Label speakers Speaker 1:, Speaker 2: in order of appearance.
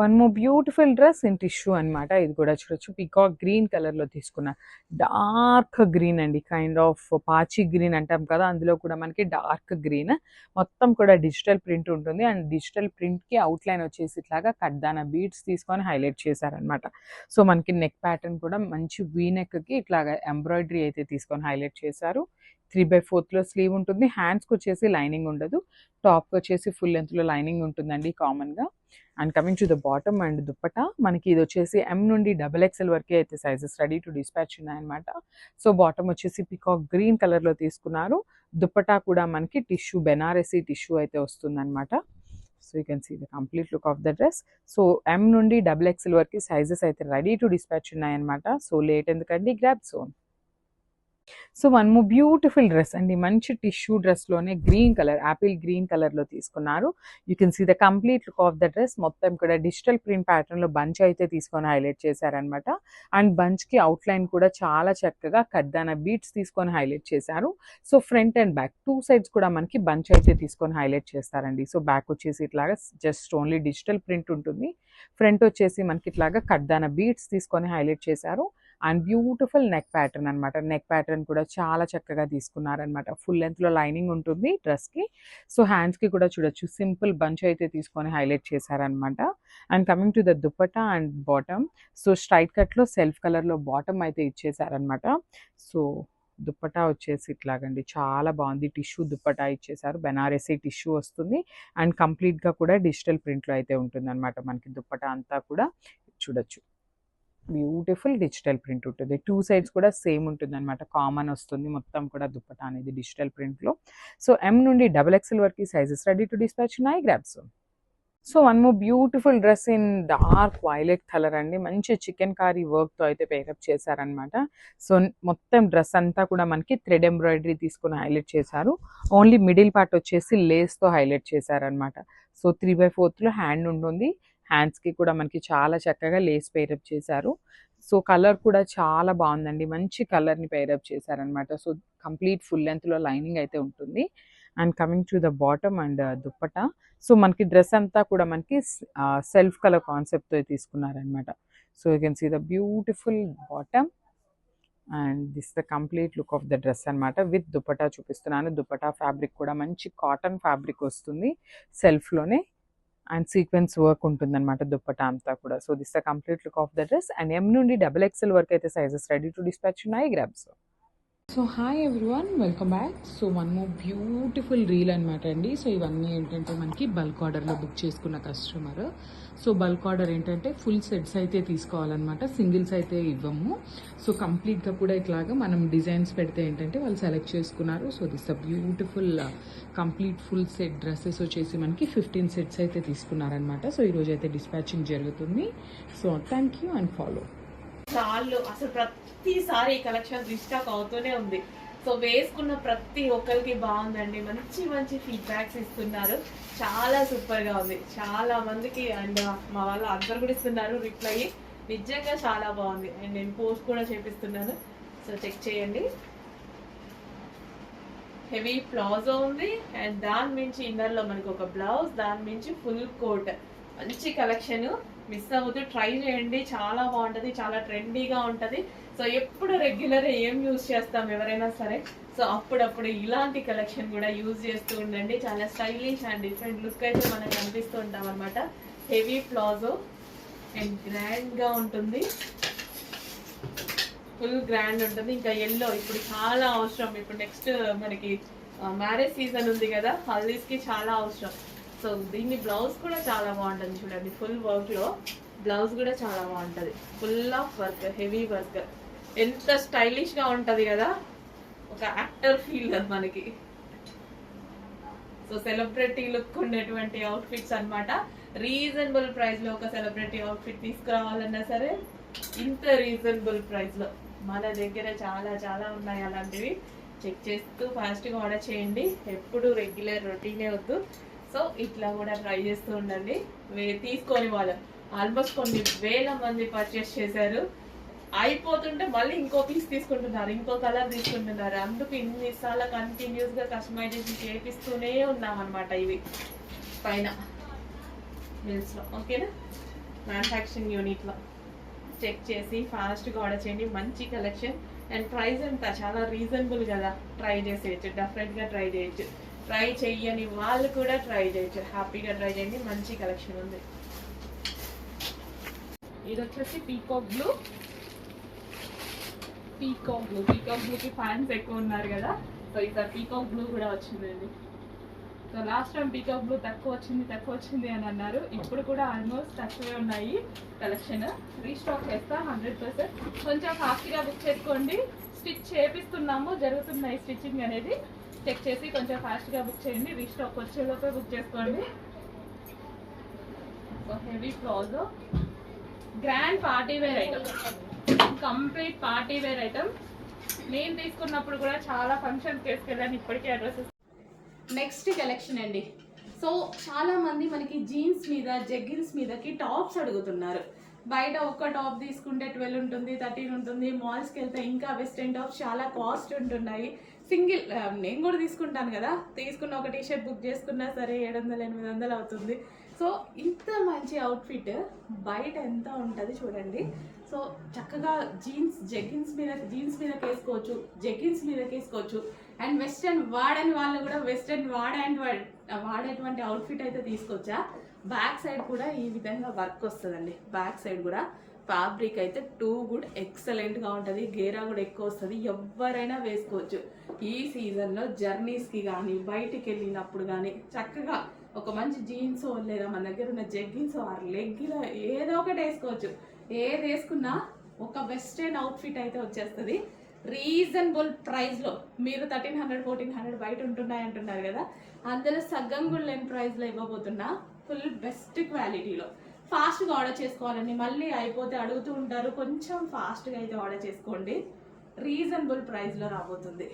Speaker 1: One more beautiful dress in tissue అనమాట. ఇది కూడా చూడొచ్చు, పీకాక్ గ్రీన్ కలర్ లో తీసుకున్న డార్క్ గ్రీన్ అండి, కైండ్ ఆఫ్ పాచి గ్రీన్ అంటాం కదా, అందులో కూడా మనకి డార్క్ గ్రీన్. మొత్తం కూడా డిజిటల్ ప్రింట్ ఉంటుంది అండ్ డిజిటల్ ప్రింట్ కి అవుట్ లైన్ వచ్చేసి ఇట్లాగా కడ్దానా బీడ్స్ తీసుకొని హైలైట్ చేశారనమాట. సో మనకి నెక్ ప్యాటర్న్ కూడా మంచి వీ నెక్ కి ఇట్లాగా ఎంబ్రాయిడరీ అయితే తీసుకొని హైలైట్ చేశారు. 3/4 లో స్లీవ్ ఉంటుంది. హ్యాండ్స్కి వచ్చేసి లైనింగ్ ఉండదు. టాప్ వచ్చేసి ఫుల్ లెంత్ లో లైనింగ్ ఉంటుందండి కామన్ గా. And coming to the bottom and dupatta, మనకి ఇది వచ్చేసి ఎం నుండి XXL వరకే అయితే సైజెస్ రెడీ టు డిస్పాచ్ ఉన్నాయన్నమాట. సో బాటమ్ వచ్చేసి పికాక్ గ్రీన్ కలర్ లో తీసుకున్నారు. దుప్పటా కూడా మనకి టిష్యూ, బెనారసీ టిష్యూ అయితే వస్తుందన్నమాట. So you can see the complete look of the dress. So M నుండి XXL వరకు సైజెస్ అయితే రెడీ టు డిస్పాచ్ ఉన్నాయన్నమాట. సో లేట్ ఎందుకండి, grab soon. So one more beautiful dress అండి, మంచి టిష్యూ డ్రెస్లోనే గ్రీన్ కలర్, యాపిల్ గ్రీన్ కలర్లో తీసుకున్నారు. You can see the complete look of the dress. మొత్తం కూడా డిజిటల్ ప్రింట్ ప్యాటర్న్లో బంచ్ అయితే తీసుకొని హైలైట్ చేశారనమాట. అండ్ బంచ్కి అవుట్లైన్ కూడా చాలా చక్కగా కడ్దానా బీట్స్ తీసుకొని హైలైట్ చేశారు. So front and back two sides కూడా మనకి బంచ్ అయితే తీసుకొని హైలైట్ చేస్తారండి. సో బ్యాక్ వచ్చేసి ఇట్లాగా జస్ట్ ఓన్లీ డిజిటల్ ప్రింట్ ఉంటుంది. ఫ్రంట్ వచ్చేసి మనకి ఇట్లాగా కడ్దానా బీట్స్ తీసుకొని హైలైట్ చేశారు. అండ్ బ్యూటిఫుల్ నెక్ ప్యాటర్న్ అనమాట. నెక్ ప్యాటర్న్ కూడా చాలా చక్కగా తీసుకున్నారనమాట. ఫుల్ లెంత్లో లైనింగ్ ఉంటుంది డ్రెస్కి. సో హ్యాండ్స్కి కూడా చూడొచ్చు, సింపుల్ బంచ్ అయితే తీసుకొని హైలైట్ చేశారనమాట. And coming to the dupatta and bottom, so straight కట్లో సెల్ఫ్ కలర్లో బాటమ్ అయితే ఇచ్చేసారనమాట. సో దుప్పటా వచ్చేసి ఇట్లాగండి, చాలా బాగుంది. టిష్యూ దుప్పటా ఇచ్చేసారు, బెనారసీ టిష్యూ వస్తుంది. అండ్ కంప్లీట్గా కూడా డిజిటల్ ప్రింట్లో అయితే ఉంటుంది అనమాట. మనకి దుప్పటా అంతా కూడా చూడొచ్చు, బ్యూటిఫుల్ డిజిటల్ ప్రింట్ ఉంటుంది. టూ సైడ్స్ కూడా సేమ్ ఉంటుంది అనమాట, కామన్ వస్తుంది మొత్తం కూడా దుప్పటా అనేది డిజిటల్ ప్రింట్లో. సో ఎం నుండి XXL వరకు సైజెస్ రెడీ టు డిస్పాచ్ ఉన్నాయి, grabs. So one more beautiful dress in dark violet colour అండి, మంచి చికెన్ కారీ వర్క్తో అయితే పేరప్ చేశారనమాట. సో మొత్తం డ్రెస్ అంతా కూడా మనకి థ్రెడ్ ఎంబ్రాయిడరీ తీసుకుని హైలైట్ చేశారు. ఓన్లీ మిడిల్ పార్ట్ వచ్చేసి లేస్తో హైలైట్ చేశారనమాట. సో 3/4 హ్యాండ్ ఉంటుంది. హ్యాండ్స్కి కూడా మనకి చాలా చక్కగా లేస్ పేరప్ చేశారు. సో కలర్ కూడా చాలా బాగుందండి, మంచి కలర్ని పేరప్ చేశారనమాట. సో కంప్లీట్ ఫుల్ లెంత్లో లైనింగ్ అయితే ఉంటుంది. And coming to the bottom and dupatta, so మనకి డ్రెస్ అంతా కూడా మనకి సెల్ఫ్ కలర్ కాన్సెప్ట్తో తీసుకున్నారనమాట. So you can see the beautiful bottom and this the complete look of the dress అనమాట. విత్ దుప్పటా చూపిస్తున్నాను. దుప్పటా ఫ్యాబ్రిక్ కూడా మంచి కాటన్ ఫ్యాబ్రిక్ వస్తుంది సెల్ఫ్లోనే. అండ్ సీక్వెన్స్ వర్క్ ఉంటుందన్నమాట దుప్పటా అంతా కూడా. So this the complete look of the dress. And M నుండి XXL వరకు అయితే సైజెస్ రెడీ టు డిస్పాచ్ ఉన్నాయి, grabs. So hi everyone, welcome back. So one more beautiful reel అనమాట అండి. సో ఇవన్నీ ఏంటంటే మనకి బల్క్ ఆర్డర్లో బుక్ చేసుకున్న కస్టమర్. సో బల్క్ ఆర్డర్ ఏంటంటే ఫుల్ సెట్స్ అయితే తీసుకోవాలన్నమాట, సింగిల్స్ అయితే ఇవ్వము. సో కంప్లీట్గా కూడా ఇట్లాగా మనం డిజైన్స్ పెడితే ఏంటంటే వాళ్ళు సెలెక్ట్ చేసుకున్నారు. So this a beautiful complete full set dresses వచ్చేసి మనకి 15 సెట్స్ అయితే తీసుకున్నారనమాట. సో ఈరోజు అయితే డిస్పాచింగ్ జరుగుతుంది. So thank you and follow.
Speaker 2: చాలు అసలు ప్రతిసారి ఈ కలెక్షన్ రీస్టాక్ అవుతూనే ఉంది. సో వేసుకున్న ప్రతి ఒక్కరికి బాగుందండి, మంచి మంచి ఫీడ్బ్యాక్స్ ఇస్తున్నారు. చాలా సూపర్ గా ఉంది, చాలా మందికి. అండ్ మా వాళ్ళు అందరు కూడా ఇస్తున్నారు రిప్లై, నిజంగా చాలా బాగుంది. అండ్ నేను పోస్ట్ కూడా చేపిస్తున్నాను, సో చెక్ చేయండి. హెవీ ప్లాజో ఉంది అండ్ దాని మించి ఇన్నర్ లో మనకి ఒక బ్లౌజ్, దాని మించి ఫుల్ కోట్. మంచి కలెక్షన్, మిస్ అవ్వద్దు, ట్రై చేయండి. చాలా బాగుంటుంది, చాలా ట్రెండీగా ఉంటుంది. సో ఎప్పుడు రెగ్యులర్ ఏం యూజ్ చేస్తాం ఎవరైనా సరే, సో అప్పుడప్పుడు ఇలాంటి కలెక్షన్ కూడా యూజ్ చేస్తూ ఉండండి. చాలా స్టైలిష్ అండ్ డిఫరెంట్ లుక్ అయితే మనకు కనిపిస్తూ ఉంటాం అనమాట. హెవీ ప్లాజో అండ్ గ్రాండ్గా ఉంటుంది, ఫుల్ గ్రాండ్ ఉంటుంది. ఇంకా ఎల్లో ఇప్పుడు చాలా అవసరం. ఇప్పుడు నెక్స్ట్ మనకి మ్యారేజ్ సీజన్ ఉంది కదా, హల్దీస్కి చాలా అవసరం. సో దీన్ని బ్లౌజ్ కూడా చాలా బాగుంటుంది చూడండి, ఫుల్ వర్క్లో బ్లౌజ్ కూడా చాలా బాగుంటుంది. Full of work, heavy work, ఎంత స్టైలిష్గా ఉంటుంది కదా, ఒక యాక్టర్ ఫీల్ మనకి. సో సెలబ్రిటీ లుక్ ఉండేటువంటి అవుట్ఫిట్స్ అనమాట. రీజనబుల్ ప్రైస్లో ఒక సెలబ్రిటీ అవుట్ఫిట్ తీసుకురావాలన్నా సరే ఇంత రీజనబుల్ ప్రైస్లో మన దగ్గర చాలా చాలా ఉన్నాయి అలాంటివి. చెక్ చేస్తూ ఫాస్ట్గా ఆర్డర్ చేయండి. ఎప్పుడు రెగ్యులర్ రొటీనే వద్దు, సో ఇట్లా కూడా ట్రై చేస్తూ ఉండండి. తీసుకొని వాళ్ళు ఆల్మోస్ట్ కొన్ని వేల మంది పర్చేస్ చేశారు, అయిపోతుంటే మళ్ళీ ఇంకో పీస్ తీసుకుంటున్నారు, ఇంకో కలర్ తీసుకుంటున్నారు. అందుకు ఇన్నిసార్లు కంటిన్యూస్గా కస్టమైజేషన్ చేపిస్తూనే ఉన్నాం అనమాట ఇవి పైన మిల్స్లో. ఓకేనా? మ్యానుఫ్యాక్చరింగ్ యూనిట్లో చెక్ చేసి ఫాస్ట్గా ఆర్డర్ చేయండి. మంచి కలెక్షన్ అండ్ ప్రైస్ అంతా చాలా రీజనబుల్ కదా, ట్రై చేసేయచ్చు, డెఫినెట్గా ట్రై చేయొచ్చు. ట్రై చెయ్యని వాళ్ళు కూడా ట్రై చేయొచ్చు, హ్యాపీగా ట్రై చేయండి. మంచి కలెక్షన్ ఉంది. ఇది వచ్చేసి పీకాక్ బ్లూ. పీకాక్ బ్లూకి ఫ్యాన్స్ ఎక్కువ ఉన్నారు కదా, సో ఈసారి పీకాక్ బ్లూ కూడా వచ్చిందండి. So last time peacock blue తక్కువ వచ్చింది అని అన్నారు. ఇప్పుడు కూడా ఆల్మోస్ట్ తక్కువే ఉన్నాయి కలెక్షన్. రీస్టాక్ చేస్తా 100%. కొంచెం ఫాస్ట్గా బుక్ చేసుకోండి. స్టిచ్ చేపిస్తున్నాము, జరుగుతున్నాయి స్టిచ్చింగ్ అనేది. చెక్ చేసి కొంచెం ఫాస్ట్గా బుక్ చేయండి. రీస్టాక్ వచ్చేలోపే బుక్ చేసుకోండి. So heavy palazzo, grand party wear item, complete party wear item. నేను తీసుకున్నప్పుడు కూడా చాలా ఫంక్షన్స్కి వేసుకెళ్ళాను, ఇప్పటికీ అడ్రసెస్. నెక్స్ట్ కలెక్షన్ అండి. సో చాలా మంది మనకి జీన్స్ మీద, జెగ్గిన్స్ మీదకి టాప్స్ అడుగుతున్నారు. బయట ఒక్క టాప్ తీసుకుంటే 12 ఉంటుంది, 13 ఉంటుంది. మాల్స్కి వెళ్తే ఇంకా వెస్ట్రన్ టాప్స్ చాలా కాస్ట్ ఉంటున్నాయి. సింగిల్ నేను కూడా తీసుకుంటాను కదా, తీసుకున్న ఒక టీషర్ట్ బుక్ చేసుకున్నా సరే 700-800 అవుతుంది. సో ఇంత మంచి అవుట్ఫిట్ బయట ఎంత ఉంటుంది చూడండి. సో చక్కగా జెగ్గిన్స్ మీదకి వేసుకోవచ్చు, జెగ్గిన్స్ మీదకి వేసుకోవచ్చు. అండ్ వెస్ట్రన్ వాడని వాళ్ళు కూడా వెస్ట్రన్ వాడేటువంటి అవుట్ఫిట్ అయితే తీసుకోవచ్చా. బ్యాక్ సైడ్ కూడా ఈ విధంగా వర్క్ వస్తుందండి. బ్యాక్ సైడ్ కూడా ఫ్యాబ్రిక్ అయితే టూ గుడ్, ఎక్సలెంట్గా ఉంటుంది. గేరా కూడా ఎక్కువ వస్తుంది, ఎవరైనా వేసుకోవచ్చు. ఈ సీజన్లో జర్నీస్కి కానీ బయటికి వెళ్ళినప్పుడు కానీ చక్కగా ఒక మంచి జీన్స్ లేదా మన దగ్గర ఉన్న జెగ్గిన్స్ ఆర్ లెగ్గిన్ ఏదో ఒకటి వేసుకోవచ్చు. ఏది వేసుకున్నా ఒక వెస్ట్రన్ అవుట్ఫిట్ అయితే వచ్చేస్తుంది. రీజనబుల్ ప్రైస్లో మీరు 1300-1400 బయట ఉంటున్నాయి అంటున్నారు కదా, అందులో సగం కూడా లేని ప్రైస్లో ఇవ్వబోతున్నా. ఫుల్ బెస్ట్ క్వాలిటీలో ఫాస్ట్గా ఆర్డర్ చేసుకోవాలండి. మళ్ళీ అయిపోతే అడుగుతూ ఉంటారు, కొంచెం ఫాస్ట్గా అయితే ఆర్డర్ చేసుకోండి. రీజనబుల్ ప్రైస్లో రాబోతుంది.